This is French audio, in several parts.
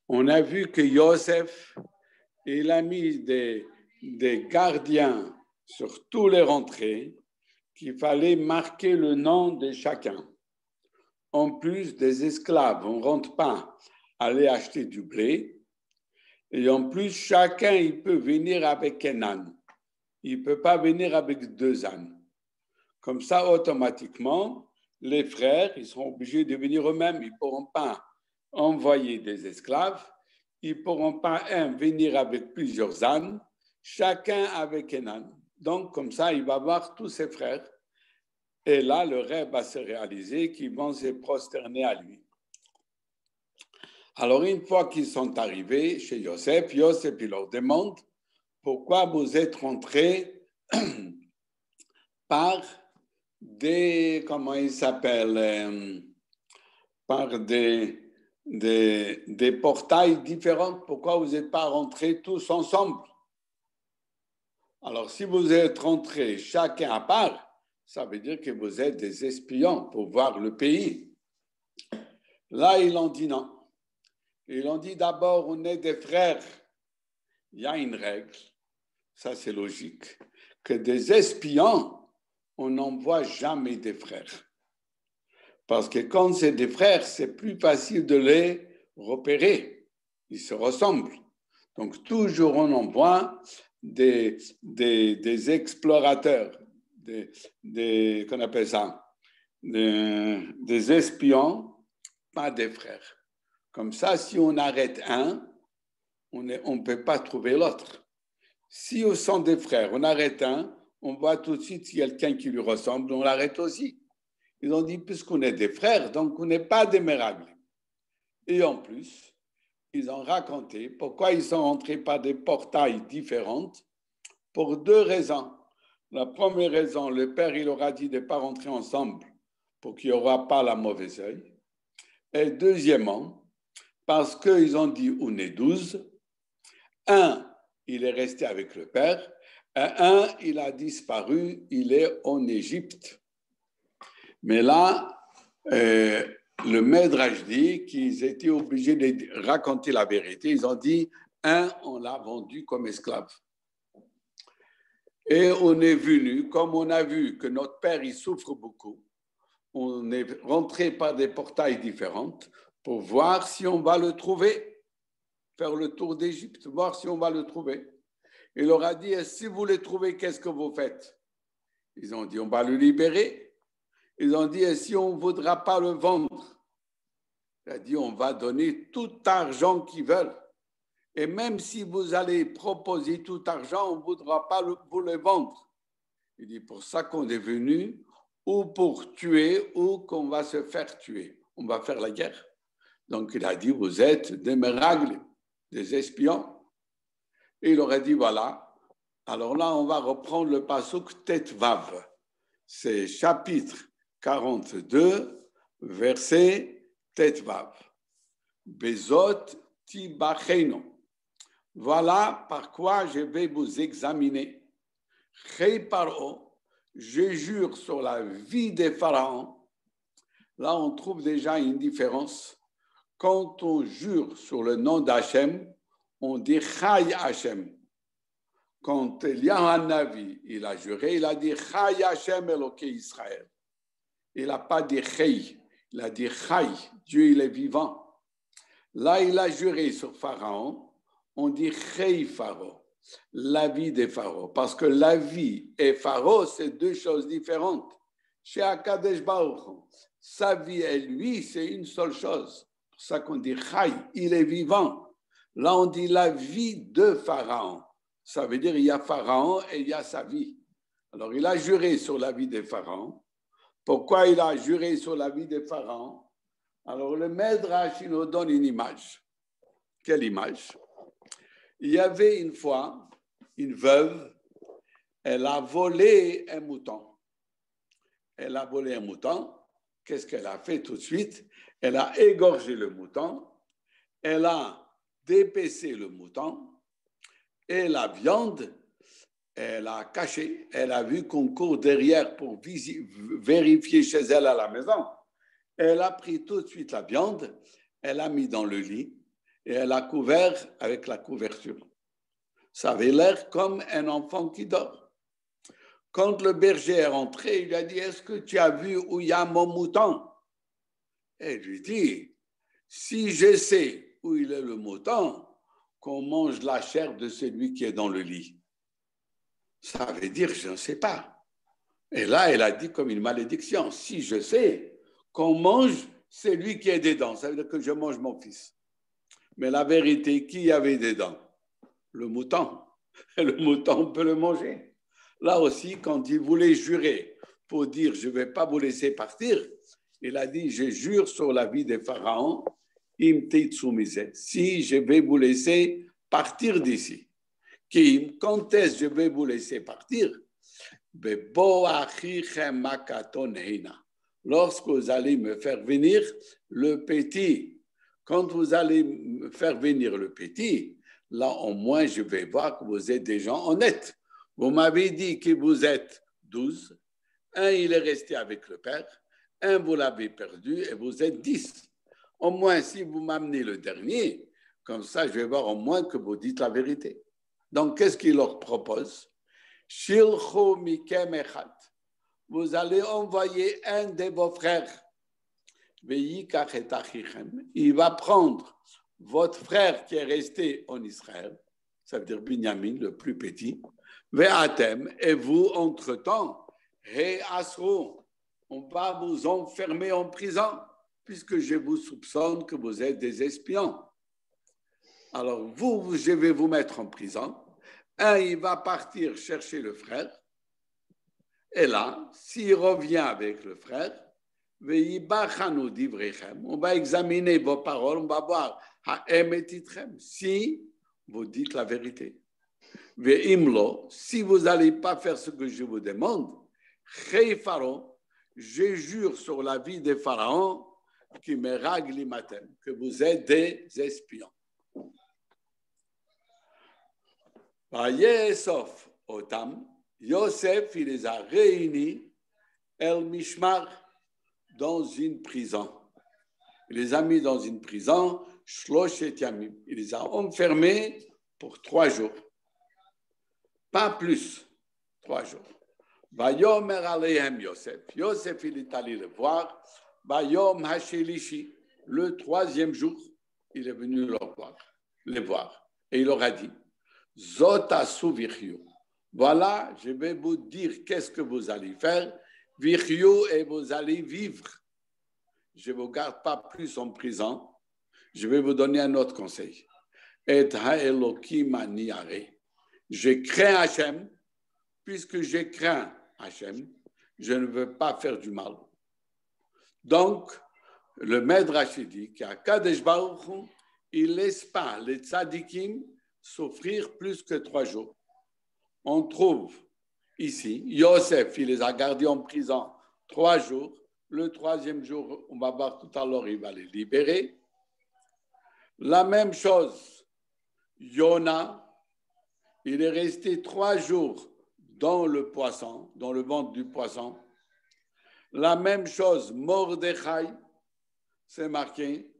On a vu que Yosef, il a mis des gardiens sur tous les rentrées, qu'il fallait marquer le nom de chacun. En plus des esclaves, on ne rentre pas aller acheter du blé. Et en plus, chacun, il peut venir avec un âne. Il ne peut pas venir avec 2 ânes. Comme ça, automatiquement, les frères, ils seront obligés de venir eux-mêmes. Ils ne pourront pas envoyer des esclaves. Ils ne pourront pas, venir avec plusieurs ânes, chacun avec un âne. Donc, comme ça, il va voir tous ses frères. Et là, le rêve va se réaliser qu'ils vont se prosterner à lui. Alors, une fois qu'ils sont arrivés chez Yosef, il leur demande pourquoi vous êtes rentrés par des, comment il s'appelle, par des portails différents. Pourquoi vous n'êtes pas rentrés tous ensemble? Alors, si vous êtes rentrés chacun à part, ça veut dire que vous êtes des espions pour voir le pays. Là, ils ont dit non. Ils ont dit d'abord, on est des frères. Il y a une règle, ça c'est logique, que des espions, on n'envoie jamais des frères. Parce que quand c'est des frères, c'est plus facile de les repérer. Ils se ressemblent. Donc, toujours on envoie des explorateurs, qu'on appelle ça, des espions, pas des frères. Comme ça, si on arrête un, on ne peut pas trouver l'autre. Si on sont des frères, on arrête un, on voit tout de suite s'il y a quelqu'un qui lui ressemble, on l'arrête aussi. Ils ont dit, puisqu'on est des frères, donc on n'est pas des miracles. Et en plus, ils ont raconté pourquoi ils sont entrés par des portails différents pour 2 raisons. La première raison, le père, il aura dit de ne pas rentrer ensemble pour qu'il n'y aura pas la mauvaise œil. Et deuxièmement, parce qu'ils ont dit on est 12, un, il est resté avec le père, et un, il a disparu, il est en Égypte. Mais là, le Midrash dit qu'ils étaient obligés de raconter la vérité. Ils ont dit, un, on l'a vendu comme esclave. Et on est venu, comme on a vu que notre père, il souffre beaucoup, on est rentré par des portails différents pour voir si on va le trouver, faire le tour d'Égypte, voir si on va le trouver. Il leur a dit, si vous le trouvez, qu'est-ce que vous faites? Ils ont dit, on va le libérer. Ils ont dit, si on ne voudra pas le vendre? Il a dit, on va donner tout argent qu'ils veulent. Et même si vous allez proposer tout argent, on ne voudra pas vous le vendre. Il dit, pour ça qu'on est venu, ou pour tuer, ou qu'on va se faire tuer. On va faire la guerre. Donc il a dit, vous êtes des miracles, des espions. Et il aurait dit, voilà. Alors là, on va reprendre le pasuk Tetvav. C'est chapitre 42, verset Tetvav. Bezot tibacheno. Voilà par quoi je vais vous examiner. Chei paro, je jure sur la vie des pharaons. Là, on trouve déjà une différence. Quand on jure sur le nom d'Hachem, on dit Chai Hachem. Quand Eliyahu Navi, il a juré, il a dit Chai Hachem Eloké Israël. Il n'a pas dit Chai, il a dit Chai, Dieu il est vivant. Là, il a juré sur Pharaon, on dit Chai Pharaon, la vie des pharaons. Parce que la vie et Pharaon, c'est 2 choses différentes. Chez Akadesh Baruch Hu, sa vie et lui, c'est une seule chose. C'est pour ça qu'on dit Chai, il est vivant. Là, on dit la vie de Pharaon. Ça veut dire il y a Pharaon et il y a sa vie. Alors, il a juré sur la vie des pharaons. Pourquoi il a juré sur la vie des pharaons? Alors, le Midrash, il nous donne une image. Quelle image? Il y avait une fois une veuve, elle a volé un mouton. Elle a volé un mouton. Qu'est-ce qu'elle a fait tout de suite? Elle a égorgé le mouton. Elle a dépecé le mouton. Et la viande, elle a caché. Elle a vu qu'on court derrière pour vérifier chez elle à la maison. Elle a pris tout de suite la viande. Elle a mis dans le lit. et elle a couvert avec la couverture. Ça avait l'air comme un enfant qui dort. Quand le berger est rentré, il lui a dit, est-ce que tu as vu où il y a mon mouton? Et il lui dit, si je sais où il est le mouton, qu'on mange la chair de celui qui est dans le lit. Ça veut dire, je ne sais pas. Et là, elle a dit comme une malédiction, si je sais qu'on mange celui qui est dedans, ça veut dire que je mange mon fils. Mais la vérité, qui avait dedans? Le mouton. Et le mouton, on peut le manger. Là aussi, quand il voulait jurer pour dire, je ne vais pas vous laisser partir, il a dit, je jure sur la vie des pharaons, si je vais vous laisser partir d'ici. Quand est-ce que je vais vous laisser partir? Lorsque vous allez me faire venir le petit. Quand vous allez me faire venir le petit, là au moins je vais voir que vous êtes des gens honnêtes. Vous m'avez dit que vous êtes 12. Un, il est resté avec le père. Un, vous l'avez perdu et vous êtes 10. Au moins, si vous m'amenez le dernier, comme ça, je vais voir au moins que vous dites la vérité. Donc, qu'est-ce qu'il leur propose? Shilchu mikem echad. Vous allez envoyer un de vos frères. Il va prendre votre frère qui est resté en Israël, ça veut dire Binyamin, le plus petit, et vous, entre-temps, on va vous enfermer en prison, puisque je vous soupçonne que vous êtes des espions. Alors, je vais vous mettre en prison. Un, il va partir chercher le frère. Et là, s'il revient avec le frère, on va examiner vos paroles, on va voir si vous dites la vérité. Si vous n'allez pas faire ce que je vous demande, je jure sur la vie des pharaons que vous êtes des espions. Sauf Otam, Yosef, il les a réunis, El Mishmar, dans une prison. Il les a mis dans une prison, Shloshet Yamim. Il les a enfermés pour 3 jours. Pas plus, 3 jours. Vayomer Alehem Yosef. Yosef, il est allé le voir. Vayom Hashelishi. Le 3e jour, il est venu les voir. Et il leur a dit, Zota Suvichyu. Voilà, je vais vous dire qu'est-ce que vous allez faire. Vichyu, et vous allez vivre. Je ne vous garde pas plus en prison. Je vais vous donner un autre conseil. Et ha'elokim aniare. Je crains Hachem. Puisque je crains Hachem, je ne veux pas faire du mal. Donc, le Midrash dit qu'à Kadesh Baruch Hu, il ne laisse pas les tzadikim souffrir plus que 3 jours. On trouve ici, Yosef, il les a gardés en prison 3 jours. Le 3e jour, on va voir tout à l'heure, il va les libérer. La même chose, Yona, il est resté 3 jours dans le poisson, dans le ventre du poisson. La même chose, Mordechai, c'est marqué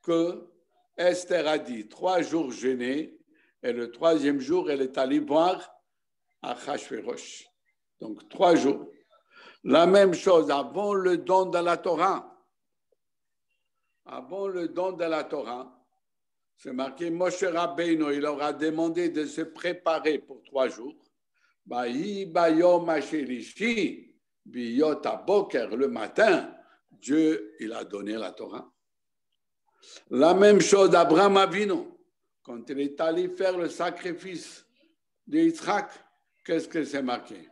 que Esther a dit 3 jours jeûnés et le 3e jour, elle est allée voir Achashverosh. Donc 3 jours. La même chose avant le don de la Torah. Avant le don de la Torah, c'est marqué Moshe Rabbeinu, il leur a demandé de se préparer pour 3 jours. Le matin, Dieu, il a donné la Torah. La même chose d'Abraham Avinu, quand il est allé faire le sacrifice d'Yitzhak, qu'est-ce que c'est marqué?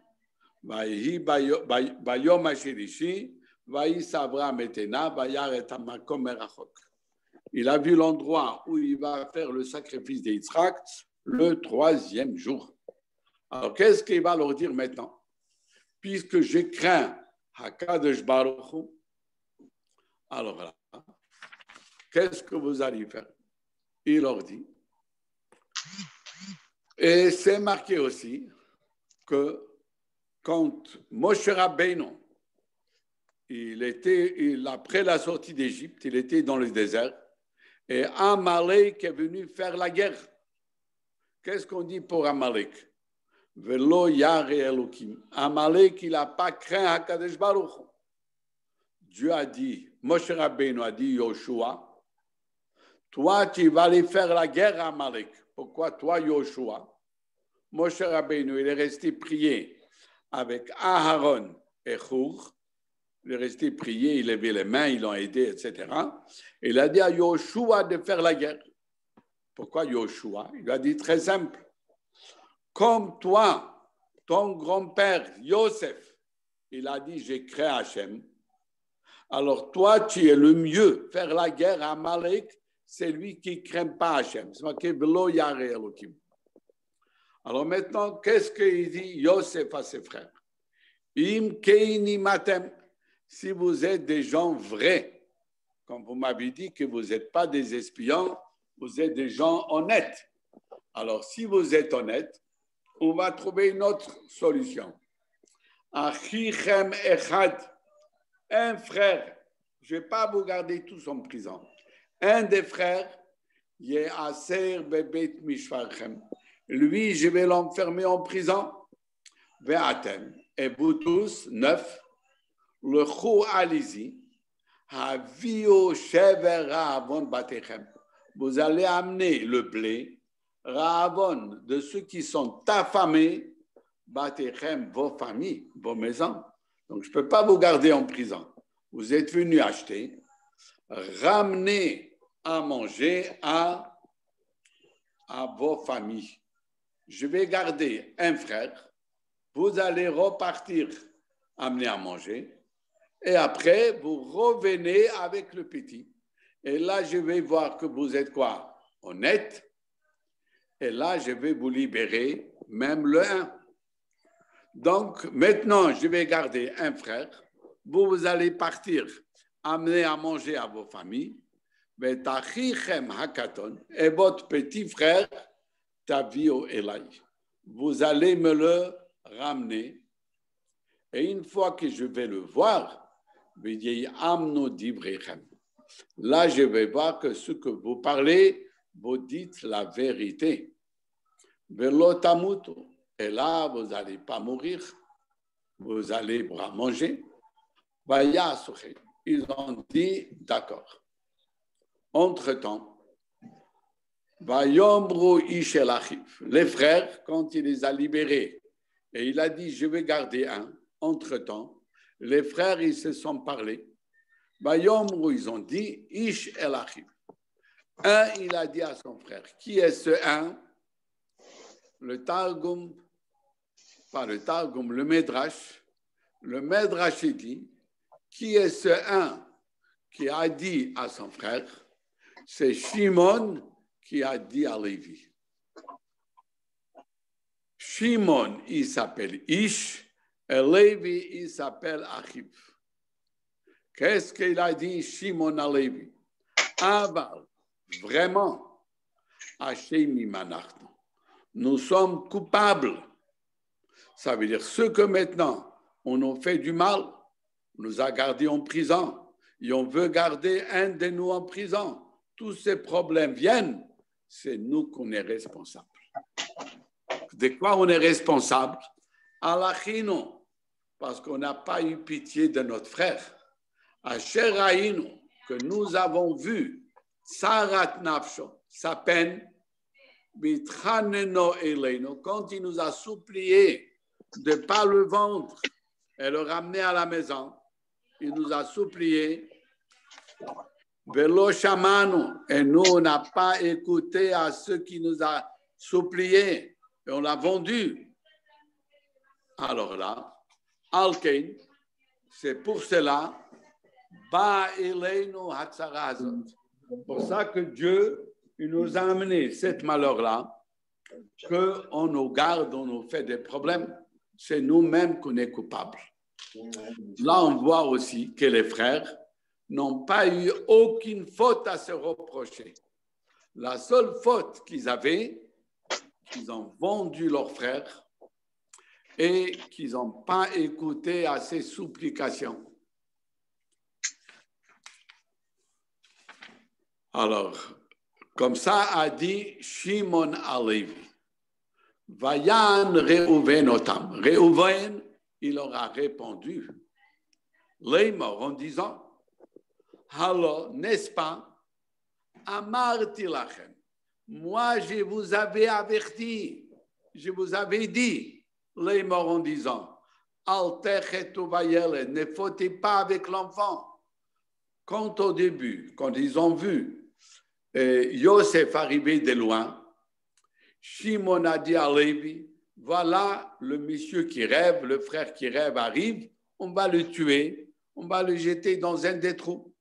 Il a vu l'endroit où il va faire le sacrifice d'Yitzhak le 3e jour. Alors, qu'est-ce qu'il va leur dire maintenant? Puisque je crains Hakadosh Baruch Hu, alors là, qu'est-ce que vous allez faire? Il leur dit. Et c'est marqué aussi que quand Moshe Rabbeinu, après la sortie d'Égypte, il était dans le désert, Et Amalek est venu faire la guerre. Qu'est-ce qu'on dit pour Amalek? Velo yare Elokim. Amalek, il n'a pas craint HaKadosh Baruch Hu. Dieu a dit, Moshe Rabbeinu a dit Yoshua, toi, tu vas aller faire la guerre à Amalek. Pourquoi toi, Yoshua? Moshe Rabbeinu, il est resté prier avec Aharon et Hur. Il est resté prier, il levait les mains, ils l'ont aidé, etc. Et il a dit à Yoshua de faire la guerre. Pourquoi Yoshua? Il a dit très simple. Comme toi, ton grand-père Yosef, il a dit j'ai créé Hachem. Alors toi, tu es le mieux. Faire la guerre à Amalek, c'est lui qui ne craint pas Hachem. C'est marqué Velo Yare Elokim. Alors maintenant, qu'est-ce qu'il dit Yosef à ses frères? Im keini matem. Si vous êtes des gens vrais, comme vous m'avez dit que vous n'êtes pas des espions, vous êtes des gens honnêtes. Alors, si vous êtes honnêtes, on va trouver une autre solution. Achichem echad, un frère, je ne vais pas vous garder tous en prison. Un des frères, Yeaser bebet mishvarchem. Lui, je vais l'enfermer en prison. Ve'atem. Et vous tous, 9, le chou alizi, havio shever raavon batechem. Vous allez amener le blé, raavon, de ceux qui sont affamés, batechem, vos familles, vos maisons. Donc, je ne peux pas vous garder en prison. Vous êtes venus acheter, ramener à manger à vos familles. Je vais garder un frère, vous allez repartir amener à manger, et après, vous revenez avec le petit. Et là, je vais voir que vous êtes quoi? Honnête. Et là, je vais vous libérer, même le 1. Donc, maintenant, je vais garder un frère. Vous allez partir, amener à manger à vos familles. Et votre petit frère, Tavio Elai. Vous allez me le ramener. Et une fois que je vais le voir, là, je vais voir que ce que vous parlez, vous dites la vérité. Et là, vous n'allez pas mourir. Vous allez manger. Ils ont dit d'accord. Entre-temps, les frères, quand il les a libérés, et il a dit, je vais garder un. Entre-temps, les frères, ils se sont parlé. Ils ont dit, Ish el Achiv. Un, il a dit à son frère, qui est ce un? Le Targum, pas le Targum, le Medrash. Le Medrash, il dit, qui est ce un qui a dit à son frère? C'est Shimon qui a dit à Lévi. Shimon, il s'appelle Ish, et Lévi, il s'appelle Achiv. Qu'est-ce qu'il a dit Shimon à Lévi? Aval, vraiment, Hachem Manachnu. Nous sommes coupables. Ça veut dire ce que maintenant, on nous fait du mal, on nous a gardés en prison, et on veut garder un de nous en prison. Tous ces problèmes viennent, c'est nous qu'on est responsables. De quoi on est responsable? Alachino, parce qu'on n'a pas eu pitié de notre frère. Asheraïno, que nous avons vu, Sarat Nafsho, sa peine, Bitraneno Eleno, quand il nous a supplié de ne pas le vendre et le ramener à la maison, il nous a supplié, Velo Shamano, et nous, on n'a pas écouté à ceux qui nous a supplié, et on l'a vendu. Alors là, Alkein, c'est pour cela, Ba Eleinu Hatzara Hazot. Pour ça que Dieu il nous a amené cette malheur-là, qu'on nous garde, on nous fait des problèmes. C'est nous-mêmes qu'on est coupables. Là, on voit aussi que les frères n'ont pas eu aucune faute à se reprocher. La seule faute qu'ils avaient, qu'ils ont vendu leurs frères et qu'ils n'ont pas écouté à ses supplications. Alors, comme ça a dit Shimon Alevi. Vayan Reuven otam. Reuven, il aura répondu, Leimor, en disant, alors, n'est-ce pas, Amarti lachem. Moi, je vous avais averti, je vous avais dit, Leimor, en disant, ne fautez pas avec l'enfant. Quand au début, quand ils ont vu Yosef arriver de loin, Shimon a dit à Lévi, voilà le monsieur qui rêve, le frère qui rêve arrive, on va le tuer, on va le jeter dans un des trous.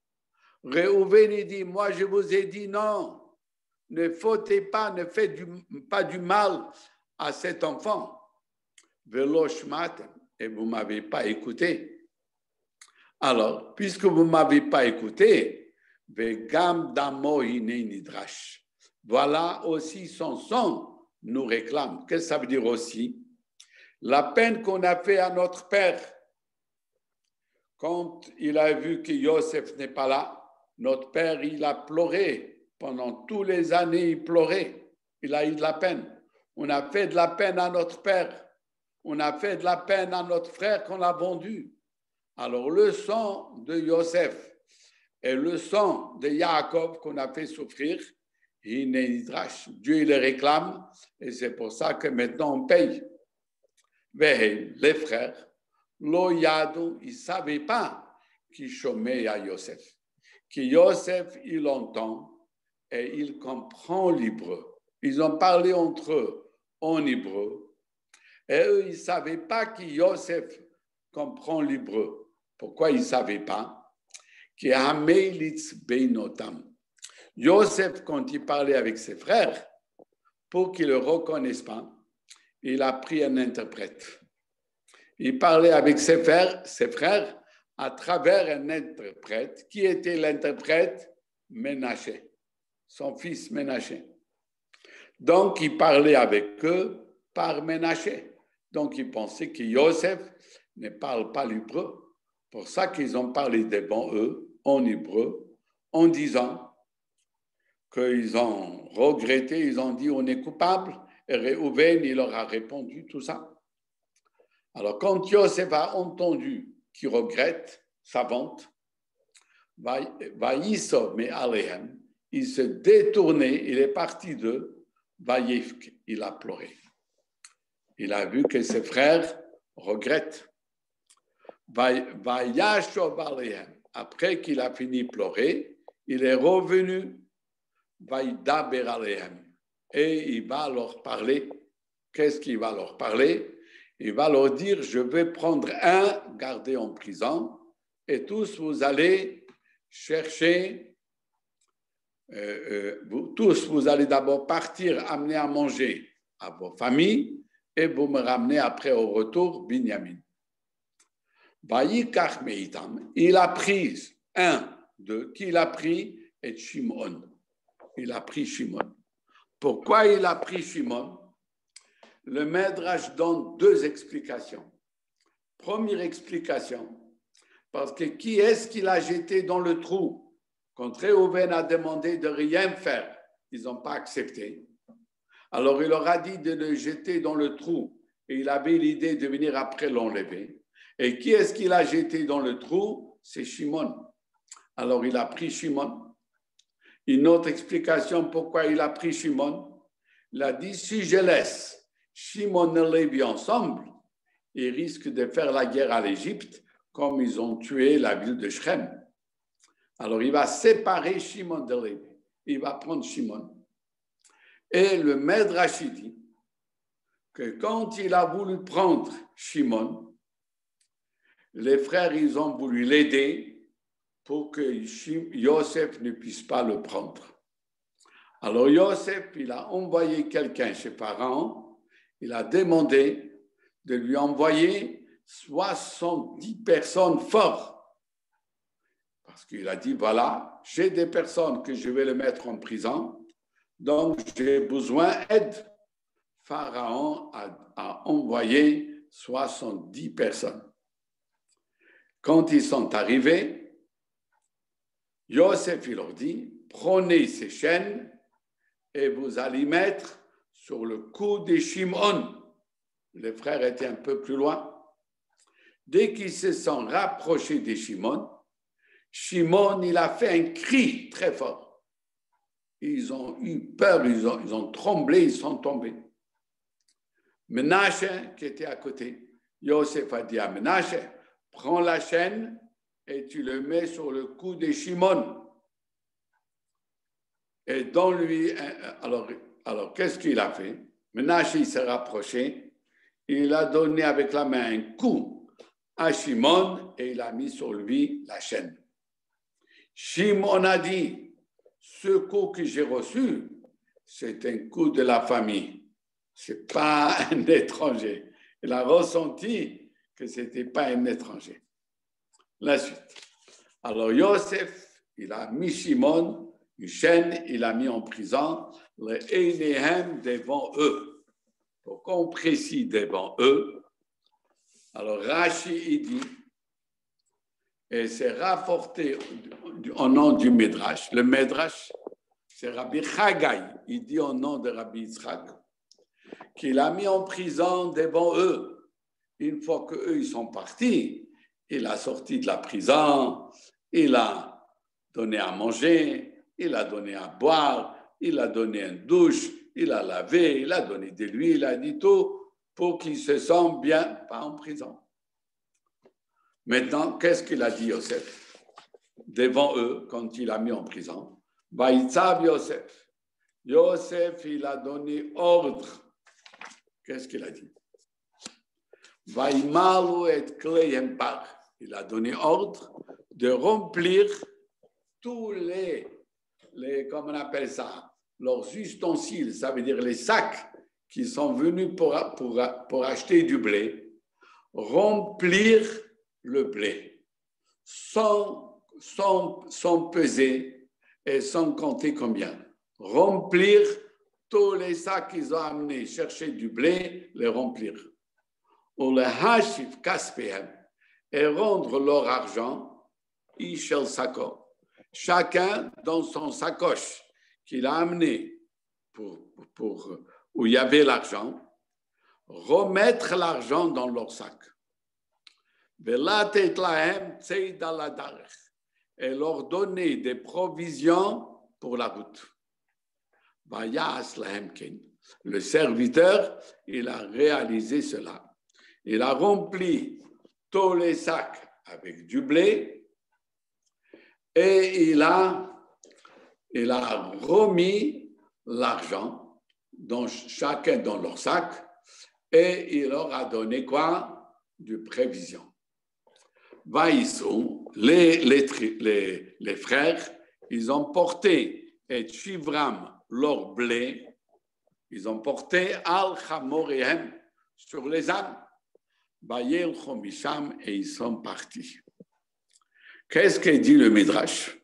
Réhouven dit, moi je vous ai dit non, ne fautez pas, ne faites pas du mal à cet enfant. Et vous ne m'avez pas écouté. Alors, puisque vous ne m'avez pas écouté, voilà aussi son sang nous réclame. Qu'est-ce que ça veut dire aussi? La peine qu'on a fait à notre père, quand il a vu que Yosef n'est pas là, notre père, il a pleuré. Pendant toutes les années, il pleurait. Il a eu de la peine. On a fait de la peine à notre père. On a fait de la peine à notre frère qu'on a vendu. Alors, le sang de Yosef et le sang de Yaakov qu'on a fait souffrir, Dieu il le réclame et c'est pour ça que maintenant on paye. Mais les frères, Loyado, ils ne savaient pas qui chômait à Yosef. Que Yosef, il entend et il comprend l'hébreu. Ils ont parlé entre eux en hébreu. Et eux, ils ne savaient pas que Yosef comprend l'hébreu. Pourquoi ils ne savaient pas? Yosef, quand il parlait avec ses frères, pour qu'ils ne le reconnaissent pas, il a pris un interprète. Il parlait avec ses frères à travers un interprète. Qui était l'interprète? Ménaché, son fils Ménaché. Donc, il parlait avec eux par Ménaché. Donc, ils pensaient que Yosef ne parle pas l'hébreu. Pour ça qu'ils ont parlé devant eux en hébreu, en disant qu'ils ont regretté, ils ont dit on est coupable, et Réhouven, il leur a répondu tout ça. Alors, quand Yosef a entendu qu'il regrette sa vente, il se détournait, il est parti d'eux, il a pleuré. Il a vu que ses frères regrettent. Après qu'il a fini de pleurer, il est revenu et il va leur parler. Qu'est-ce qu'il va leur parler? Il va leur dire, je vais prendre un gardé en prison et tous vous allez chercher, vous allez d'abord partir, amener à manger à vos familles et vous me ramenez après au retour Binyamin. Il a pris qui il a pris? Et Shimon. Il a pris Shimon. Pourquoi il a pris Shimon? Le Midrash donne deux explications. Première explication, parce que qui est-ce qu'il a jeté dans le trou? Quand Réhouven a demandé de rien faire, ils n'ont pas accepté. Alors il leur a dit de le jeter dans le trou et il avait l'idée de venir après l'enlever. Et qui est-ce qu'il a jeté dans le trou? C'est Shimon. Alors il a pris Shimon. Une autre explication pourquoi il a pris Shimon, il a dit si je laisse Shimon et Lévi ensemble, ils risquent de faire la guerre à l'Égypte comme ils ont tué la ville de Shrem. Alors il va séparer Shimon de Lévi. Il va prendre Shimon. Et le Midrash dit que quand il a voulu prendre Shimon, les frères, ils ont voulu l'aider pour que Yosef ne puisse pas le prendre. Alors Yosef, il a envoyé quelqu'un chez Pharaon, il a demandé de lui envoyer 70 personnes fortes. Parce qu'il a dit, voilà, j'ai des personnes que je vais les mettre en prison, donc j'ai besoin d'aide. Pharaon a envoyé 70 personnes. Quand ils sont arrivés, Yosef, il leur dit, prenez ces chaînes et vous allez mettre sur le cou de Shimon. Les frères étaient un peu plus loin. Dès qu'ils se sont rapprochés de Shimon, Shimon, il a fait un cri très fort. Ils ont eu peur, ils ont tremblé, ils sont tombés. Menache, qui était à côté, Yosef a dit à Menache, prends la chaîne et tu le mets sur le cou de Shimon. Et donne-lui, alors qu'est-ce qu'il a fait? Menache, il s'est rapproché, il a donné avec la main un coup à Shimon et il a mis sur lui la chaîne. Shimon a dit, ce coup que j'ai reçu, c'est un coup de la famille. Ce n'est pas un étranger. Il a ressenti que ce n'était pas un étranger. La suite. Alors Yosef, il a mis Shimon, une chaîne, il a mis en prison, le Einehem devant eux. Pourquoi on précise devant eux? Alors Rashi, il dit, et c'est rapporté au nom du Midrash. Le Midrash, c'est Rabbi Chagai, il dit au nom de Rabbi Yitzhak, qu'il a mis en prison devant eux. Une fois qu'eux, ils sont partis, il a sorti de la prison, il a donné à manger, il a donné à boire, il a donné une douche, il a lavé, il a donné de l'huile, il a dit tout pour qu'ils se sentent bien, pas en prison. Maintenant, qu'est-ce qu'il a dit Yosef devant eux quand il a mis en prison? Vaïtzav Yosef. Yosef, il a donné ordre. Qu'est-ce qu'il a dit? Vaïmalu et Kleyem Par. Il a donné ordre de remplir tous les comment on appelle ça, leurs ustensiles, ça veut dire les sacs qui sont venus pour acheter du blé, remplir le blé sans peser et sans compter combien. Remplir tous les sacs qu'ils ont amenés, chercher du blé, les remplir. Ou le hashif kaspehem, et rendre leur argent, ishel sako. Chacun dans son sacoche qu'il a amené où il y avait l'argent, remettre l'argent dans leur sac. Et leur donner des provisions pour la route. Le serviteur, il a réalisé cela. Il a rempli tous les sacs avec du blé et il a remis l'argent, chacun dans leur sac, et il leur a donné quoi? Du prévision. Vaïsou, les frères, ils ont porté et Shivram, leur blé, ils ont porté Al-Chamorehem sur les ânes. Bayel Chomisham, et ils sont partis. Qu'est-ce que dit le Midrash?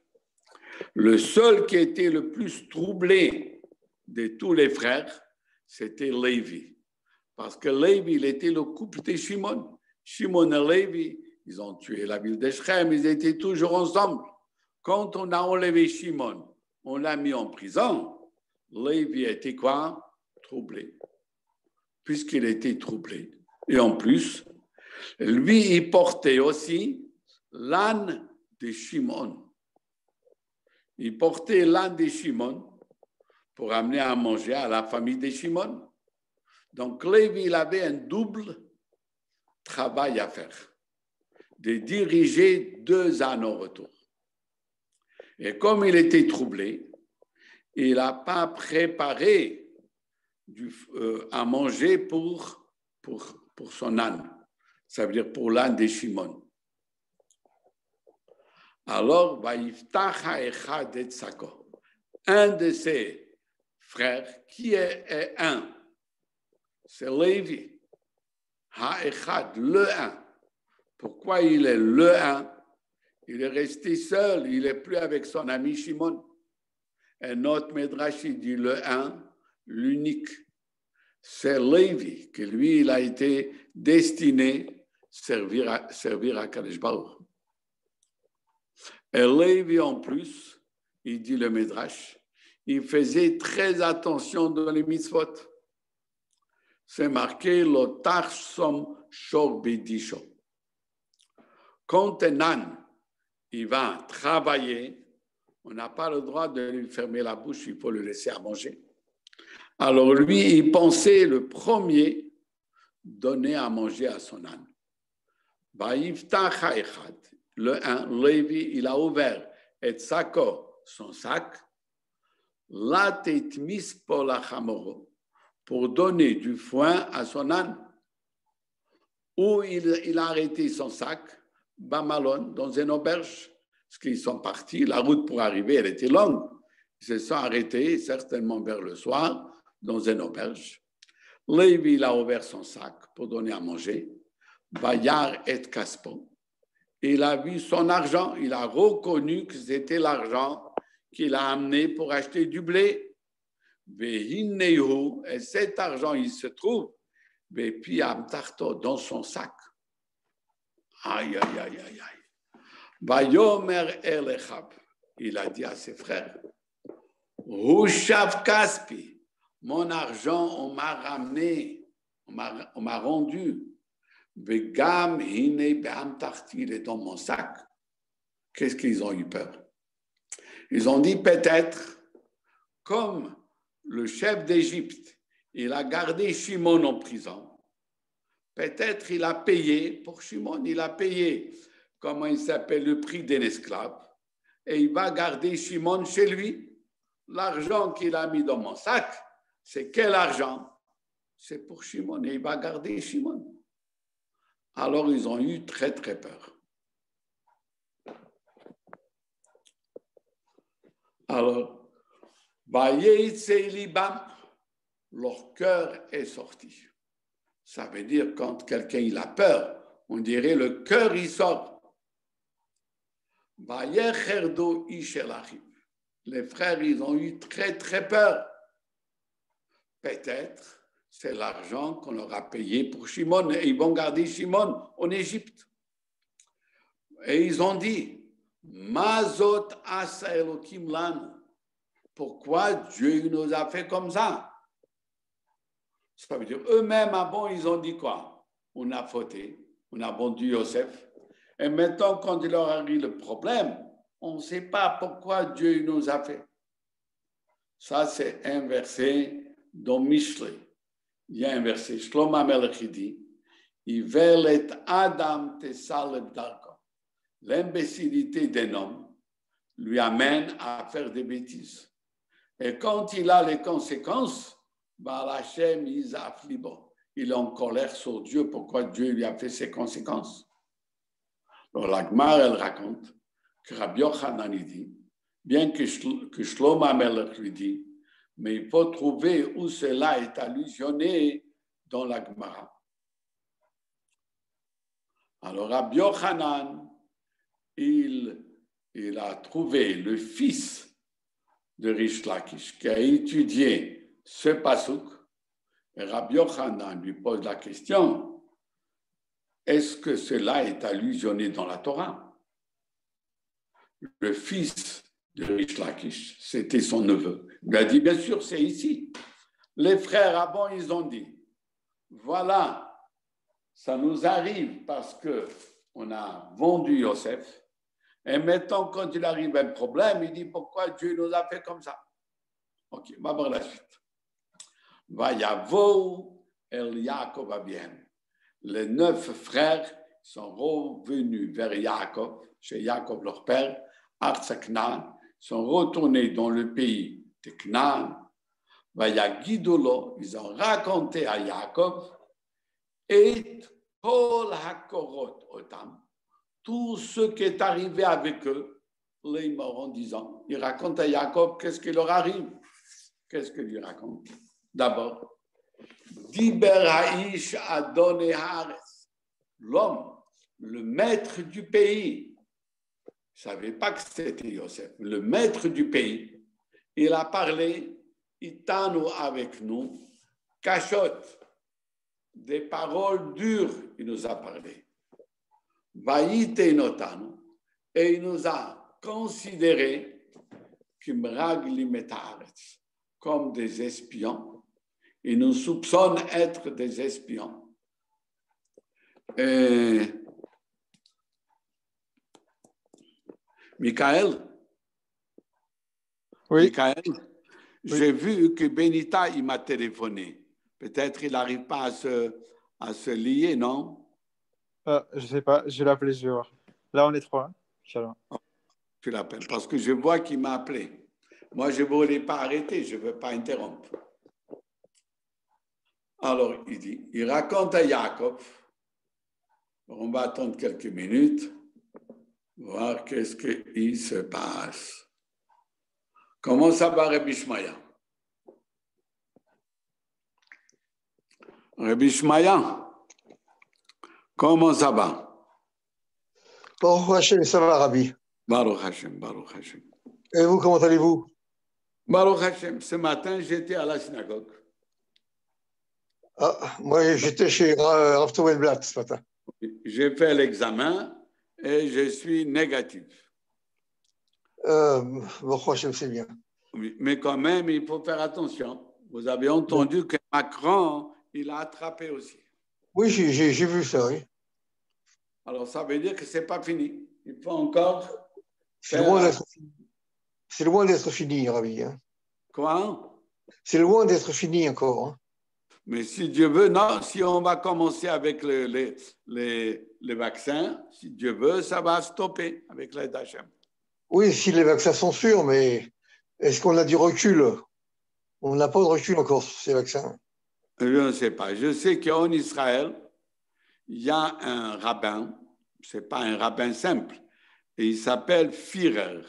Le seul qui était le plus troublé de tous les frères, c'était Lévi. Parce que Lévi, il était le couple de Shimon. Shimon et Lévi, ils ont tué la ville de Shechem, ils étaient toujours ensemble. Quand on a enlevé Shimon, on l'a mis en prison, Lévi était quoi? Troublé. Puisqu'il était troublé. Et en plus, lui, il portait aussi l'âne de Shimon. Il portait l'âne de Shimon pour amener à manger à la famille de Shimon. Donc, Lévi, il avait un double travail à faire, de diriger 2 ânes au retour. Et comme il était troublé, il n'a pas préparé à manger pour son âne. Ça veut dire pour l'âne de Shimon. Alors, un de ses frères, qui est un, c'est Lévi. Ha'echad, le un. Pourquoi il est le un? Il est resté seul, il n'est plus avec son ami Shimon. Et notre Midrash dit le un, l'unique. C'est Lévi, que lui, il a été destiné servir à Kadesh Baruch. Et Lévi, en plus, il dit le Midrash, il faisait très attention dans les mitzvot. C'est marqué l'otar som shor bidisho. Quand un âne, il va travailler, on n'a pas le droit de lui fermer la bouche, il faut le laisser à manger. Alors lui, il pensait le premier donner à manger à son âne. Le 1, Lévi, il a ouvert et sako, son sac, pour donner du foin à son âne. Ou il a arrêté son sac, Bamalon, dans une auberge, parce qu'ils sont partis, la route pour arriver, elle était longue. Ils se sont arrêtés, certainement vers le soir, dans une auberge. Lévi, il a ouvert son sac pour donner à manger. Bayar et Kaspo. Il a vu son argent, il a reconnu que c'était l'argent qu'il a amené pour acheter du blé. Et cet argent, il se trouve dans son sac. Aïe, aïe, aïe, aïe, aïe. Bayomer Elechab, il a dit à ses frères, Hushav Kaspi, mon argent, on m'a ramené, on m'a rendu. Begam hine beam tarti, il est dans mon sac. Qu'est-ce qu'ils ont eu peur? Ils ont dit peut-être, comme le chef d'Égypte, il a gardé Shimon en prison, peut-être il a payé, pour Shimon, il a payé, comment il s'appelle, le prix d'un esclave, et il va garder Shimon chez lui. L'argent qu'il a mis dans mon sac, c'est quel argent? C'est pour Shimon, et il va garder Shimon. Alors, ils ont eu très, très peur. Alors, leur cœur est sorti. Ça veut dire quand quelqu'un il a peur, on dirait le cœur il sort. Les frères, ils ont eu très, très peur. Peut-être c'est l'argent qu'on leur a payé pour Shimon et ils vont garder Shimon en Égypte. Et ils ont dit, Mazot asa Elokim lanu. Pourquoi Dieu nous a fait comme ça? Ça veut dire, eux-mêmes avant, ils ont dit quoi? On a fauté, on a vendu Yosef. Et maintenant, quand il leur arrive le problème, on ne sait pas pourquoi Dieu nous a fait. Ça, c'est un verset dans Mishlei. Il y a un verset, Shlomo HaMelech dit, Ivelet Adam tesal darko. L'imbécilité d'un homme lui amène à faire des bêtises. Et quand il a les conséquences, Hashem, il est en colère sur Dieu. Pourquoi Dieu lui a fait ces conséquences? Alors la Gemara, elle raconte que Rabbi Yochanan dit, bien que Shlomo HaMelech lui dit, mais il faut trouver où cela est allusionné dans la Gemara. Alors Rabbi Yochanan, il a trouvé le fils de Rish Lakish qui a étudié ce pasuk. Et Rabbi Yochanan lui pose la question, est-ce que cela est allusionné dans la Torah? Le fils de Rish Lakish, c'était son neveu. Il a dit, bien sûr, c'est ici. Les frères avant, ils ont dit, voilà, ça nous arrive parce qu'on a vendu Yosef. Et maintenant, quand il arrive un problème, il dit, pourquoi Dieu nous a fait comme ça? Ok, on va voir la suite. Vayavo el Yaakov abiem. Les 9 frères sont revenus vers Yaakov, chez Yaakov leur père, Artsa Knan, sont retournés dans le pays de Knan. Vayagidolo, ils ont raconté à Yaakov, et Kol Hakorot Otam, tout ce qui est arrivé avec eux, les morts en disant, ils racontent à Yaakov qu'est-ce qui leur arrive. Qu'est-ce qu'il lui raconte? D'abord, Diber Haïsh Adonai Haaretz, l'homme, le maître du pays. Je ne savais pas que c'était Yosef, le maître du pays. Il a parlé, Itanu avec nous, Kachot, des paroles dures, il nous a parlé. Vaïte Notanu, et il nous a considéré comme des espions. Ils nous soupçonnent être des espions. Et Michael, Oui. Michael, j'ai vu que Benita, il m'a téléphoné. Peut-être il n'arrive pas à se lier, non? Je ne sais pas, je vais l'appeler, je vais voir. Là, on est trois. Hein. Tu l'appelles, parce que je vois qu'il m'a appelé. Moi, je ne voulais pas arrêter, je ne veux pas interrompre. Alors, il raconte à Jacob. On va attendre quelques minutes, voir qu'est-ce qui se passe. Comment ça va, Rabbi Shmaya? Rabbi Shmaya, comment ça va? Baruch Hashem, ça va, Rabbi. Baruch Hashem, Baruch Hashem. Et vous, comment allez-vous? Baruch Hashem, ce matin, j'étais à la synagogue. Ah, moi, j'étais chez Rav Towenblatt ce matin. J'ai fait l'examen et je suis négatif. Baruch Hashem, c'est bien. Mais quand même, il faut faire attention. Vous avez entendu que Macron, il a attrapé aussi. Oui, j'ai vu ça, oui. Alors, ça veut dire que ce n'est pas fini. Il faut encore... C'est loin d'être fini, Rabbi. Hein. Quoi? C'est loin d'être fini encore. Hein. Mais si Dieu veut, non, si on va commencer avec les vaccins, si Dieu veut, ça va stopper avec l'aide d'Hachem. Oui, si les vaccins sont sûrs, mais est-ce qu'on a du recul? On n'a pas de recul encore sur ces vaccins. Je ne sais pas. Je sais qu'en Israël, il y a un rabbin, ce n'est pas un rabbin simple, et il s'appelle Führer.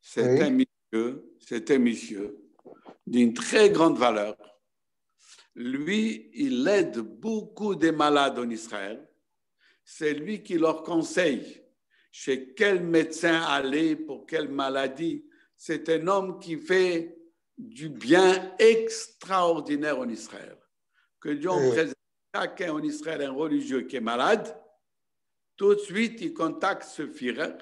C'est un monsieur d'une très grande valeur. Lui, il aide beaucoup de malades en Israël. C'est lui qui leur conseille chez quel médecin aller pour quelle maladie. C'est un homme qui fait du bien extraordinaire en Israël. Que Dieu en présente chacun en Israël, un religieux qui est malade, tout de suite, il contacte ce Führer.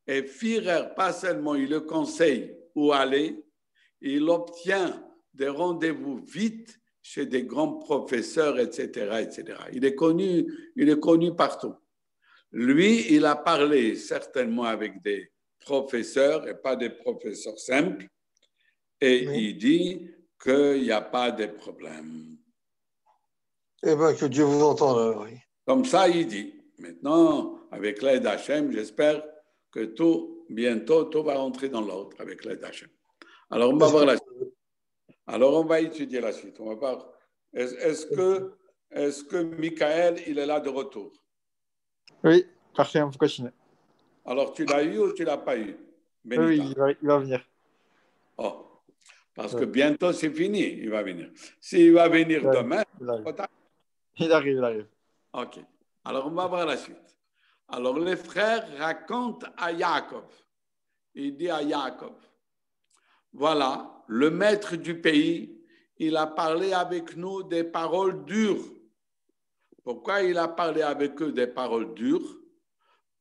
Et Führer, pas seulement il le conseille où aller, il obtient des rendez-vous vite chez des grands professeurs, etc., etc. Il est connu partout. Lui, il a parlé certainement avec des professeurs et pas des professeurs simples, et il dit qu'il n'y a pas de problème. Eh bien, que Dieu vous entende. Oui. Comme ça, il dit. Maintenant, avec l'aide d'Hachem, j'espère que bientôt, tout va rentrer dans l'ordre avec l'aide d'Hachem. Alors, on va voir la suite. Alors, on va étudier la suite. On va voir. Est-ce que Michael, il est là de retour? Oui, parfait, on peut continuer. Alors, tu l'as eu ou tu ne l'as pas eu? Benita. Oui, il va venir. Oh, parce que bientôt, c'est fini, il va venir. S'il va venir demain, il arrive. OK. Alors, on va voir la suite. Alors, les frères racontent à Jacob. Il dit à Jacob, voilà, le maître du pays, il a parlé avec nous des paroles dures. Pourquoi il a parlé avec eux des paroles dures?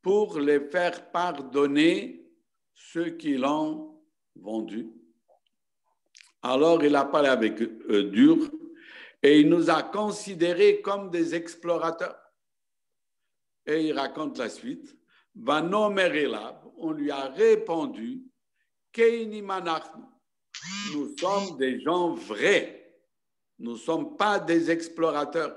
Pour les faire pardonner ceux qui l'ont vendu. Alors, il a parlé avec eux dur et il nous a considérés comme des explorateurs. Et il raconte la suite. On lui a répondu, nous sommes des gens vrais. Nous ne sommes pas des explorateurs.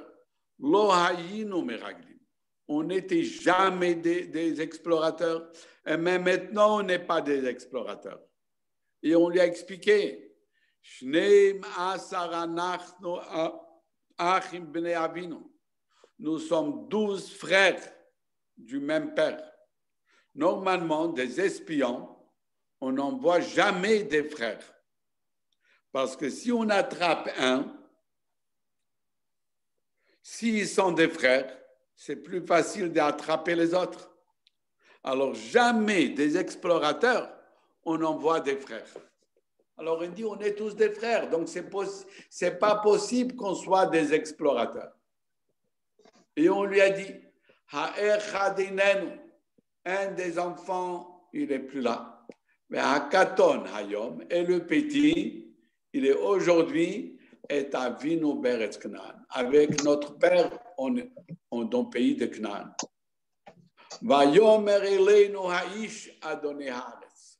On n'était jamais des explorateurs. Et même maintenant, on n'est pas des explorateurs. Et on lui a expliqué. Nous sommes 12 frères du même père. Normalement, des espions, on n'envoie jamais des frères. Parce que si on attrape un, s'ils sont des frères, c'est plus facile d'attraper les autres. Alors, jamais des explorateurs, on envoie des frères. Alors, on dit, on est tous des frères, donc ce n'est pas possible qu'on soit des explorateurs. Et on lui a dit, un des enfants, il n'est plus là. Mais à Katon Hayom, et le petit, il est aujourd'hui est à Vino Beretz Canaan, avec notre père dans le pays de Canaan. Vayomer Eleinu Haish Adonai Haaretz.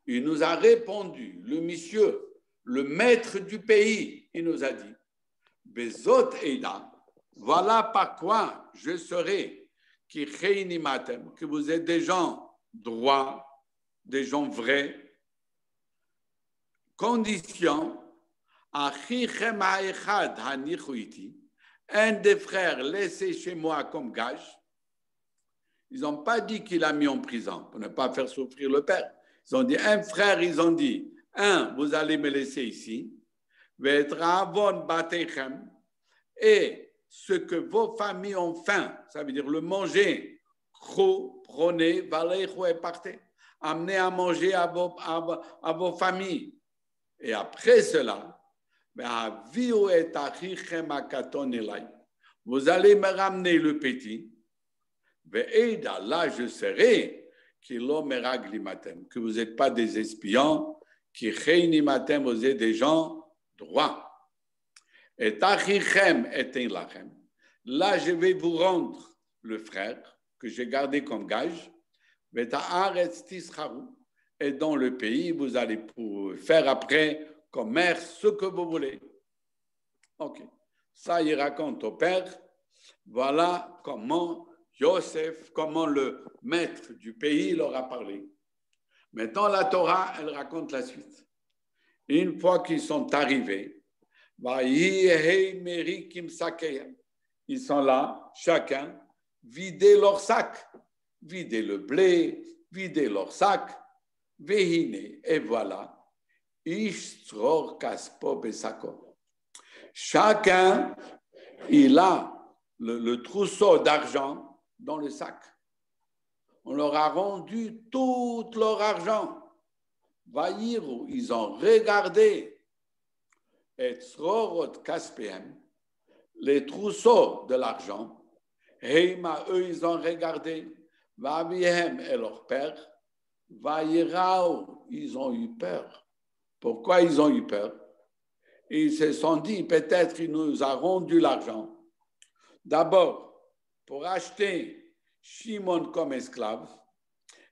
Il nous a répondu, le monsieur, le maître du pays, il nous a dit, Bezot Eida, voilà par quoi je serai, qui Matem, que vous êtes des gens droits, des gens vrais. Condition, Achichem Haechad Hanichuiti, un des frères laissé chez moi comme gage. Ils n'ont pas dit qu'il a mis en prison pour ne pas faire souffrir le père. Ils ont dit, un frère, ils ont dit, vous allez me laisser ici, et ce que vos familles ont faim, ça veut dire le manger, prenez, valez et partez. Amenez à manger à vos familles. Et après cela, vous allez me ramener le petit. Là, je serai que vous n'êtes pas des espions, vous êtes des gens droits. Et là, je vais vous rendre le frère que j'ai gardé comme gage. Et dans le pays, vous allez faire après commerce, ce que vous voulez. Ok. Ça, il raconte au père. Voilà comment Yosef, comment le maître du pays leur a parlé. Maintenant, la Torah, elle raconte la suite. Une fois qu'ils sont arrivés, ils sont là, chacun, vider leur sac, vider le blé, vider leur sac, et voilà, chacun, il a le trousseau d'argent dans le sac. On leur a rendu tout leur argent. Vaïrou, ils ont regardé et les trousseaux de l'argent. Heima, eux, ils ont regardé. Vavihem et leur père. Vaïraou, ils ont eu peur. Pourquoi ils ont eu peur? Ils se sont dit, peut-être qu'il nous a rendu l'argent. D'abord, pour acheter Shimon comme esclave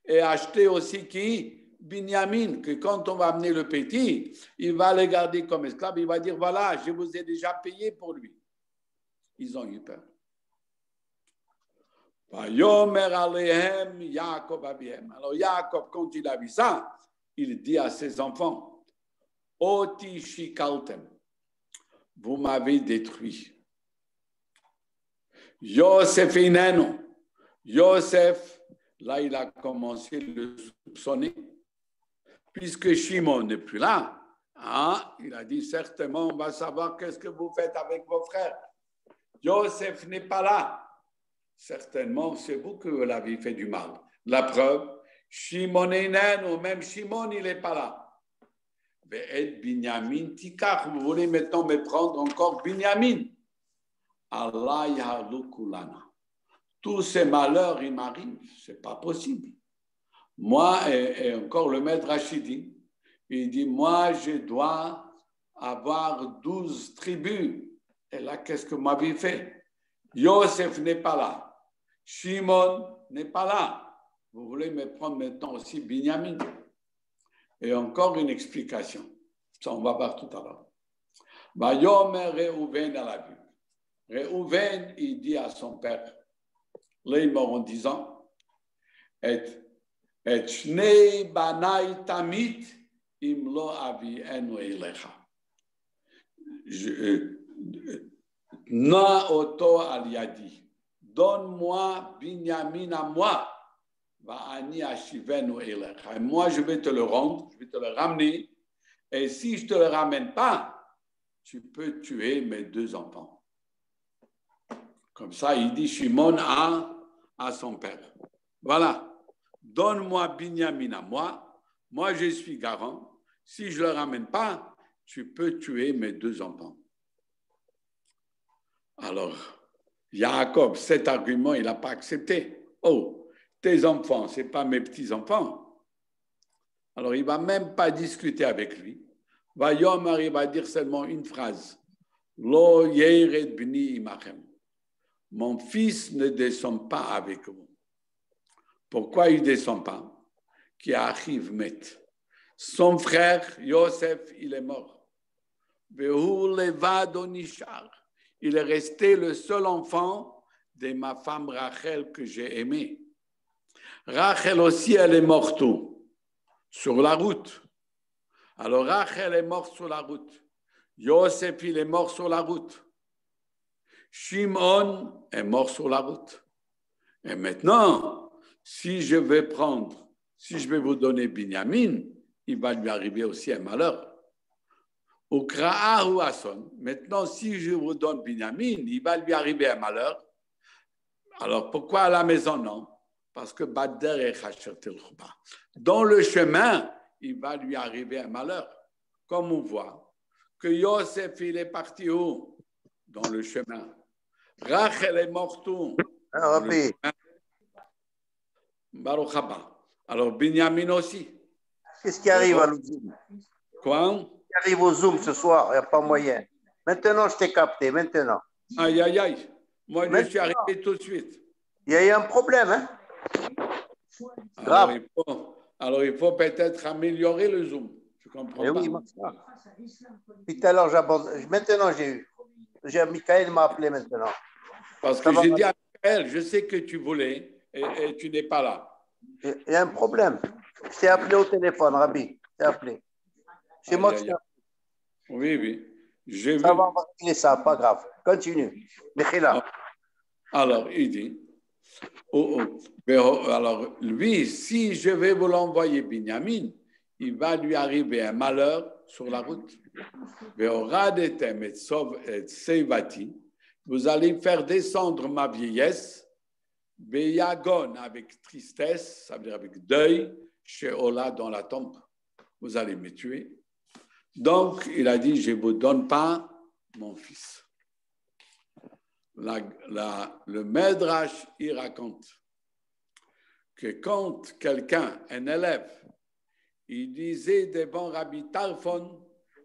et acheter aussi qui? Binyamin, que quand on va amener le petit, il va le garder comme esclave, il va dire, voilà, je vous ai déjà payé pour lui. Ils ont eu peur. Alors Jacob, quand il a vu ça, il dit à ses enfants, Oti shikaltem, vous m'avez détruit. Yosef ineno, Yosef, là il a commencé à le soupçonner. Puisque Shimon n'est plus là, il a dit certainement, on va savoir qu'est-ce que vous faites avec vos frères. Yosef n'est pas là. Certainement, c'est vous que l'avez fait du mal. La preuve, Shimon est nain, même Shimon, il n'est pas là. Et Binyamin Tikar, vous voulez maintenant me prendre encore Binyamin. Allah Yahalukulana. Tous ces malheurs, ils m'arrivent, ce n'est pas possible. Moi, et encore le maître Rachidi, il dit, moi, je dois avoir 12 tribus. Et là, qu'est-ce que vous m'avez fait? Yosef n'est pas là. Shimon n'est pas là. Vous voulez me prendre maintenant aussi Binyamin? Et encore une explication. Ça, on va voir tout à l'heure. Vayomer Réhouven à la vue. Réhouven, il dit à son père, là, il est mort en disant, Et shnei banai tamit imlo avi enu elecha. Na oto al yadi. Donne-moi Binyamin à moi. Va ani ashivenu elecha. Et moi, je vais te le rendre, je vais te le ramener. Et si je ne te le ramène pas, tu peux tuer mes 2 enfants. Comme ça, il dit Shimon à son père. Voilà. Donne-moi Binyamin à moi. Moi, je suis garant. Si je ne le ramène pas, tu peux tuer mes 2 enfants. Alors, Jacob, cet argument, il n'a pas accepté. Oh, tes enfants, ce n'est pas mes petits-enfants. Alors, il ne va même pas discuter avec lui. Vayomer, il va dire seulement une phrase. Lo yered bni imachem. Mon fils ne descend pas avec vous. Pourquoi il ne descend pas? Qui arrive met. Son frère, Yosef, il est mort. Vehu levado nishar. Il est resté le seul enfant de ma femme Rachel que j'ai aimée. Rachel aussi, elle est morte où? Sur la route. Alors Rachel est morte sur la route. Yosef, il est mort sur la route. Shimon est mort sur la route. Et maintenant, si je vais vous donner Binyamin, il va lui arriver aussi un malheur. Ukra'a ou Asson. Maintenant, si je vous donne Binyamin, il va lui arriver un malheur. Alors, pourquoi à la maison, non? Parce que Badder et Chachertil Chouba. Dans le chemin, il va lui arriver un malheur. Comme on voit que Yosef, il est parti où? Dans le chemin. Rachel est morte où? Rabbi. Baruch haba. Alors, Binyamin aussi. Qu'est-ce qui arrive à Zoom? Quoi? Qui arrive au Zoom ce soir? Il n'y a pas moyen. Maintenant, je t'ai capté. Maintenant. Aïe, aïe, aïe. Moi, je suis arrivé tout de suite. Il y a eu un problème, hein? Grave. Alors, il faut peut-être améliorer le Zoom. Je comprends pas. Oui, puis tout à l'heure, j'abandonne. Maintenant, j'ai eu. Michael m'a appelé maintenant. Parce que j'ai dit à Michael, je sais que tu voulais et tu n'es pas là. Il y a un problème. Je t'ai appelé au téléphone, Rabbi. Je t'ai appelé. C'est moi qui t'ai appelé. Oui, oui. Ça va, on va régler ça, pas grave. Continue. Alors, il dit, alors lui, si je vais vous l'envoyer Binyamin, il va lui arriver un malheur sur la route. Vous allez faire descendre ma vieillesse, Beyagon avec tristesse, ça veut dire avec deuil, chez Ola dans la tombe. Vous allez me tuer. Donc, il a dit, je ne vous donne pas mon fils. Le Medrash, il raconte que quand quelqu'un, un élève, il disait devant Rabbi Tarfon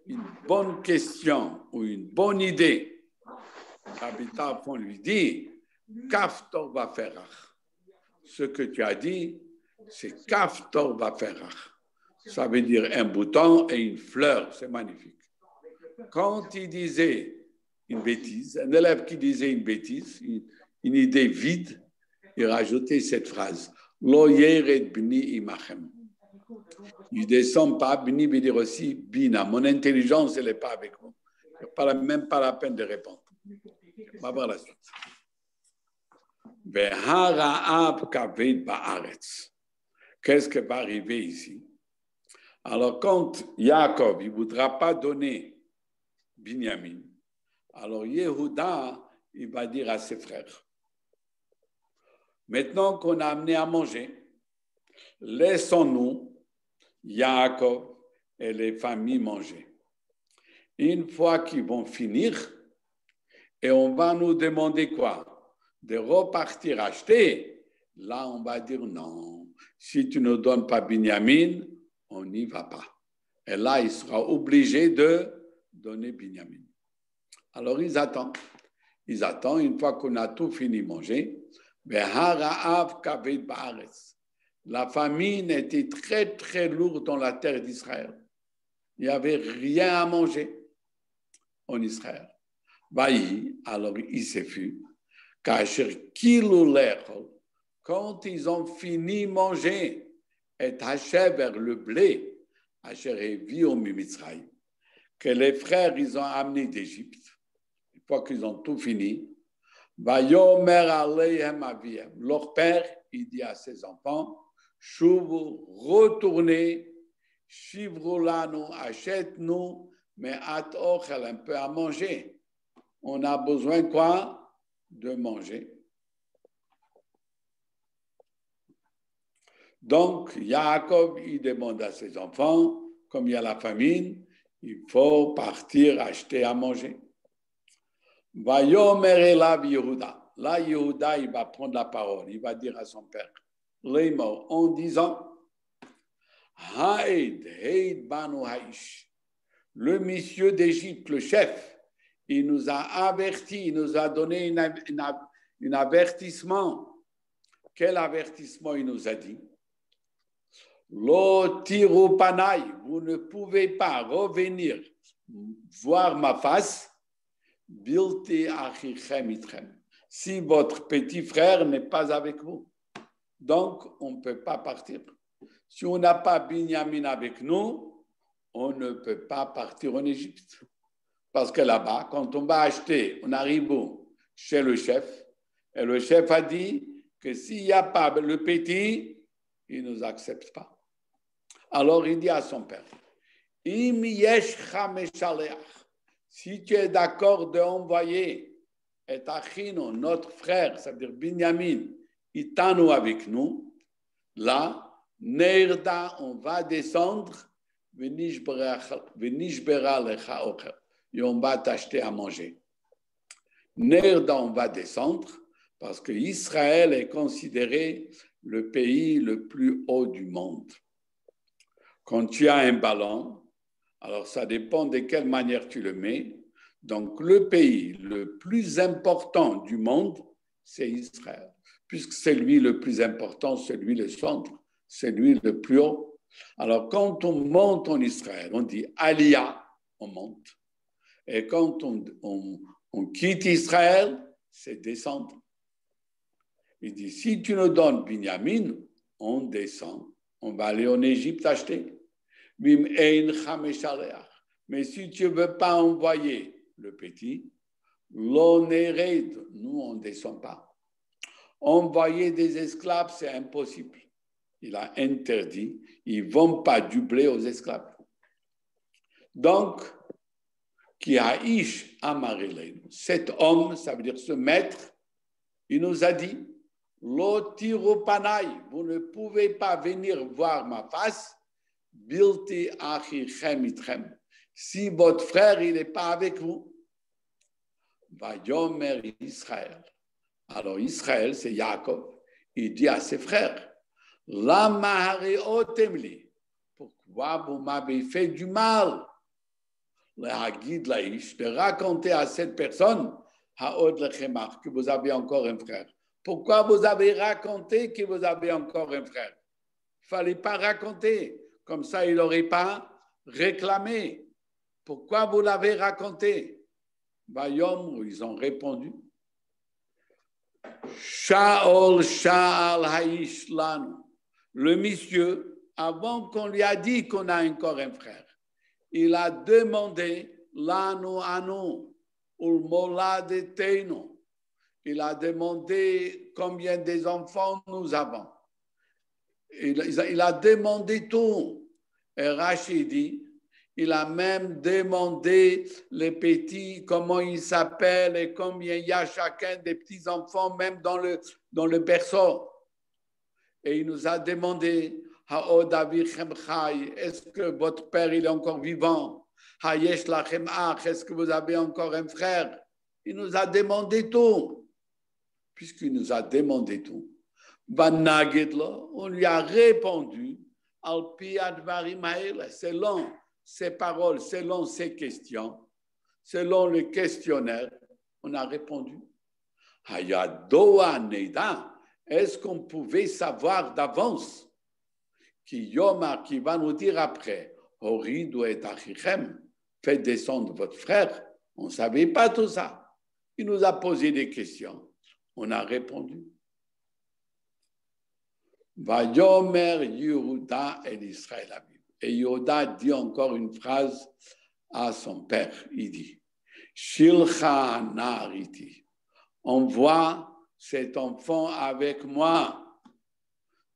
une bonne question ou une bonne idée, Rabbi Tarfon lui dit, Kaftor va faire. Ce que tu as dit, c'est Kaftor va faire. Ça veut dire un bouton et une fleur, c'est magnifique. Quand il disait une bêtise, un élève qui disait une bêtise, une idée vide, il rajoutait cette phrase, Lo yered bni imachem. Il ne descend pas, bni veut dire aussi bina. Mon intelligence, elle n'est pas avec moi. Même pas la peine de répondre. On va voir la suite. Qu'est-ce qui va arriver ici? Alors, quand Jacob ne voudra pas donner Binyamin, alors Yehuda, il va dire à ses frères, maintenant qu'on a amené à manger, laissons-nous, Jacob et les familles manger. Une fois qu'ils vont finir, et on va nous demander quoi? De repartir acheter. Là, on va dire non. Si tu ne donnes pas Binyamin, on n'y va pas. Et là, il sera obligé de donner Binyamin. Alors, ils attendent. Ils attendent. Une fois qu'on a tout fini de manger, la famine était très, très lourde dans la terre d'Israël. Il n'y avait rien à manger en Israël. Alors il s'est fut, quand ils ont fini de manger, et haché vers le blé, que les frères ils ont amené d'Égypte, une fois qu'ils ont tout fini, leur père, il dit à ses enfants, retournez, Shivrolanu, achète-nous, mais at-ochel, un peu à manger. On a besoin quoi? De manger. Donc, Jacob, il demande à ses enfants, comme il y a la famine, il faut partir acheter à manger. Vayomer elav Yehuda. Là, Yehuda, il va prendre la parole. Il va dire à son père, en disant, Le monsieur d'Égypte, le chef, il nous a averti, il nous a donné un avertissement. Quel avertissement il nous a dit? Lo tiru panai, vous ne pouvez pas revenir voir ma face, bilti achichem itchem, si votre petit frère n'est pas avec vous. Donc, on ne peut pas partir. Si on n'a pas Binyamin avec nous, on ne peut pas partir en Égypte. Parce que là-bas, quand on va acheter, on arrive chez le chef, et le chef a dit que s'il n'y a pas le petit, il ne nous accepte pas. Alors il dit à son père, si tu es d'accord d'envoyer et achino, notre frère, c'est-à-dire Binyamin, itanu avec nous, là, Nerda, on va descendre, et on va t'acheter à manger. Nerda, on va descendre, parce que Israël est considéré le pays le plus haut du monde. Quand tu as un ballon, alors ça dépend de quelle manière tu le mets. Donc le pays le plus important du monde, c'est Israël. Puisque c'est lui le plus important, c'est lui le centre, c'est lui le plus haut. Alors quand on monte en Israël, on dit Aliyah, on monte. Et quand on quitte Israël, c'est descendre. Il dit, si tu nous donnes Binyamin, on descend. On va aller en Égypte acheter. Mais si tu ne veux pas envoyer le petit, l'onéred, nous, on ne descend pas. Envoyer des esclaves, c'est impossible. Il a interdit. Ils ne vendent pas du blé aux esclaves. Donc, qui a ish amarelenu. Cet homme, ça veut dire ce maître, il nous a dit, lo tiru panai, vous ne pouvez pas venir voir ma face, bilti achichem itchem. Si votre frère, il n'est pas avec vous, va yomer Israël. Alors Israël, c'est Jacob, il dit à ses frères, lama hareotemli, pourquoi vous m'avez fait du mal? De raconter à cette personne que vous avez encore un frère. Pourquoi vous avez raconté que vous avez encore un frère? Il ne fallait pas raconter. Comme ça, il n'aurait pas réclamé. Pourquoi vous l'avez raconté? Bayom, ils ont répondu. Shaol Sha'al Ha'ish Lanu. Le monsieur, avant qu'on lui a dit qu'on a encore un frère, il a demandé l'anu anu, ulmoladetenu. Il a demandé combien des enfants nous avons. Il a demandé tout. Et Rachid dit, il a même demandé les petits, comment ils s'appellent et combien il y a chacun des petits enfants, même dans le berceau. Et il nous a demandé, est-ce que votre père il est encore vivant? Est-ce que vous avez encore un frère? Il nous a demandé tout. Puisqu'il nous a demandé tout, on lui a répondu selon ses paroles, selon ses questions, selon le questionnaire, on a répondu. Est-ce qu'on pouvait savoir d'avance qui va nous dire après, Horidu et Achichem, faites descendre votre frère? On ne savait pas tout ça. Il nous a posé des questions. On a répondu. Vayomer Yehuda et Israël Aviv. Et Yehuda dit encore une phrase à son père. Il dit, Shilcha Nariti. Envoie cet enfant avec moi.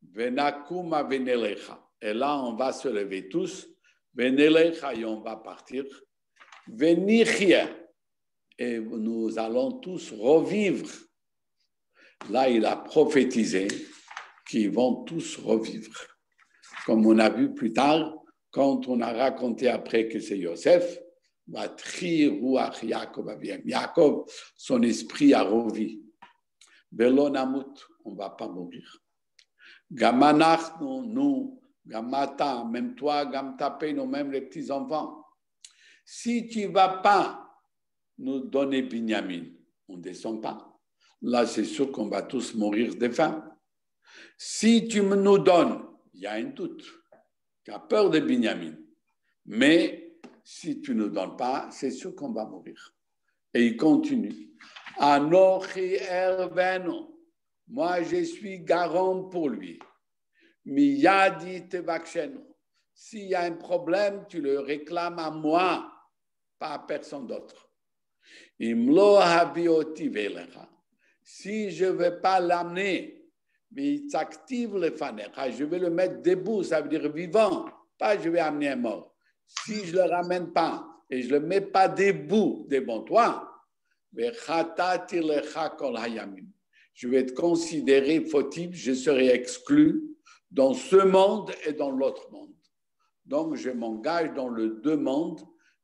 Venakuma venelecha. Et là, on va se lever tous. Venelecha et on va partir. Venichia. Et nous allons tous revivre. Là, il a prophétisé qu'ils vont tous revivre. Comme on a vu plus tard, quand on a raconté après que c'est Yosef, Yaakov, son esprit a revu. Belonamut, on ne va pas mourir. Gamanach, nous, Gamata, même toi, Gam Tapeno, même les petits-enfants. Si tu ne vas pas nous donner Binyamin, on ne descend pas. Là, c'est sûr qu'on va tous mourir de faim. Si tu nous donnes, il y a un doute. Tu as peur de Binyamin. Mais si tu ne nous donnes pas, c'est sûr qu'on va mourir. Et il continue. Anochi erveno. Moi, je suis garant pour lui. Miyadi tevaksheno. S'il y a un problème, tu le réclames à moi, pas à personne d'autre. Imlo habioti velecha. Si je ne vais pas l'amener, je vais le mettre debout, ça veut dire vivant, pas je vais amener un mort. Si je ne le ramène pas et je ne le mets pas debout devant toi, je vais être considéré fautif, je serai exclu dans ce monde et dans l'autre monde. Donc, je m'engage dans les deux mondes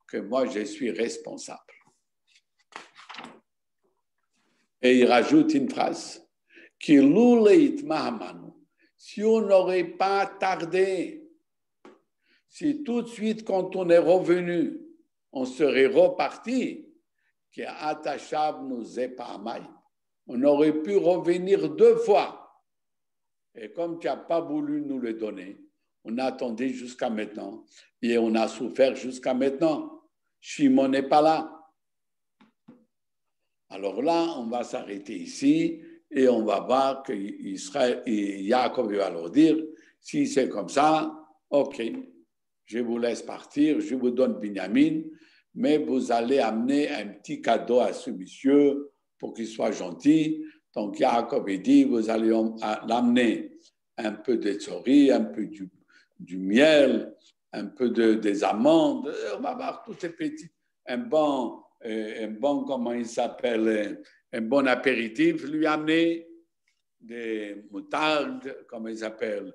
que moi, je suis responsable. Et il rajoute une phrase. Si on n'aurait pas tardé, si tout de suite, quand on est revenu, on serait reparti, on aurait pu revenir 2 fois. Et comme tu n'as pas voulu nous le donner, on a attendu jusqu'à maintenant et on a souffert jusqu'à maintenant. Shimon n'est pas là. Alors là, on va s'arrêter ici et on va voir que Yaakov va leur dire, si c'est comme ça, ok, je vous laisse partir, je vous donne Binyamin, mais vous allez amener un petit cadeau à ce monsieur pour qu'il soit gentil. Donc Yaakov dit, vous allez l'amener un peu de tsori, un peu du miel, un peu des amandes, on va voir tous ces petits, un bon, comment il s'appelle, un bon apéritif, lui amener des moutardes, comment il s'appelle,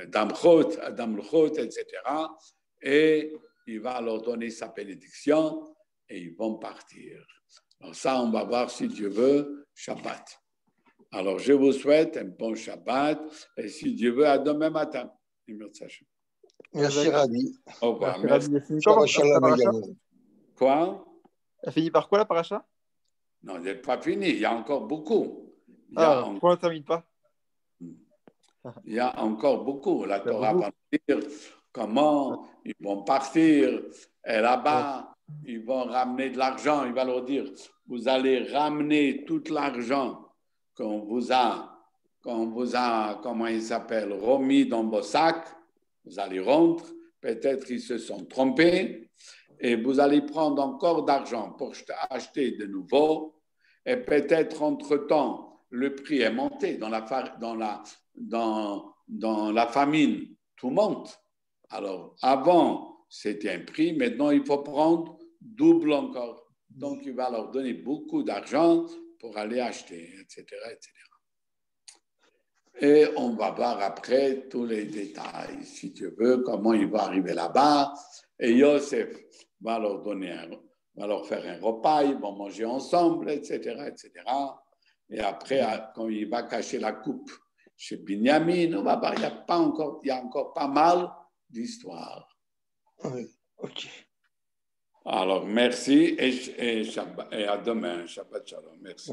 damchot, etc. Et il va leur donner sa bénédiction et ils vont partir. Alors ça, on va voir si Dieu veut, Shabbat. Alors je vous souhaite un bon Shabbat et si Dieu veut, à demain matin. Merci Rabbi. Au revoir. Merci. Quoi? Elle finit par quoi la paracha? Non, elle n'est pas finie. Il y a encore beaucoup. Pourquoi on ne termine pas? Il y a encore beaucoup. La Torah va dire comment ils vont partir. Et là-bas, ils vont ramener de l'argent. Il va leur dire, vous allez ramener tout l'argent qu'on vous a, comment il s'appelle, remis dans vos sacs. Vous allez rentrer. Peut-être qu'ils se sont trompés. Et vous allez prendre encore d'argent pour acheter de nouveau. Et peut-être, entre-temps, le prix est monté dans la famine. Tout monte. Alors, avant, c'était un prix. Maintenant, il faut prendre double encore. Donc, il va leur donner beaucoup d'argent pour aller acheter, etc., etc. Et on va voir après tous les détails, si tu veux, comment il va arriver là-bas. Et Yosef va leur faire un repas, ils vont manger ensemble, etc., etc. Et après, quand il va cacher la coupe chez Binyamin, on va voir, il y a encore pas mal d'histoires. Oui, ok. Alors, merci et à demain. Shabbat shalom. Merci.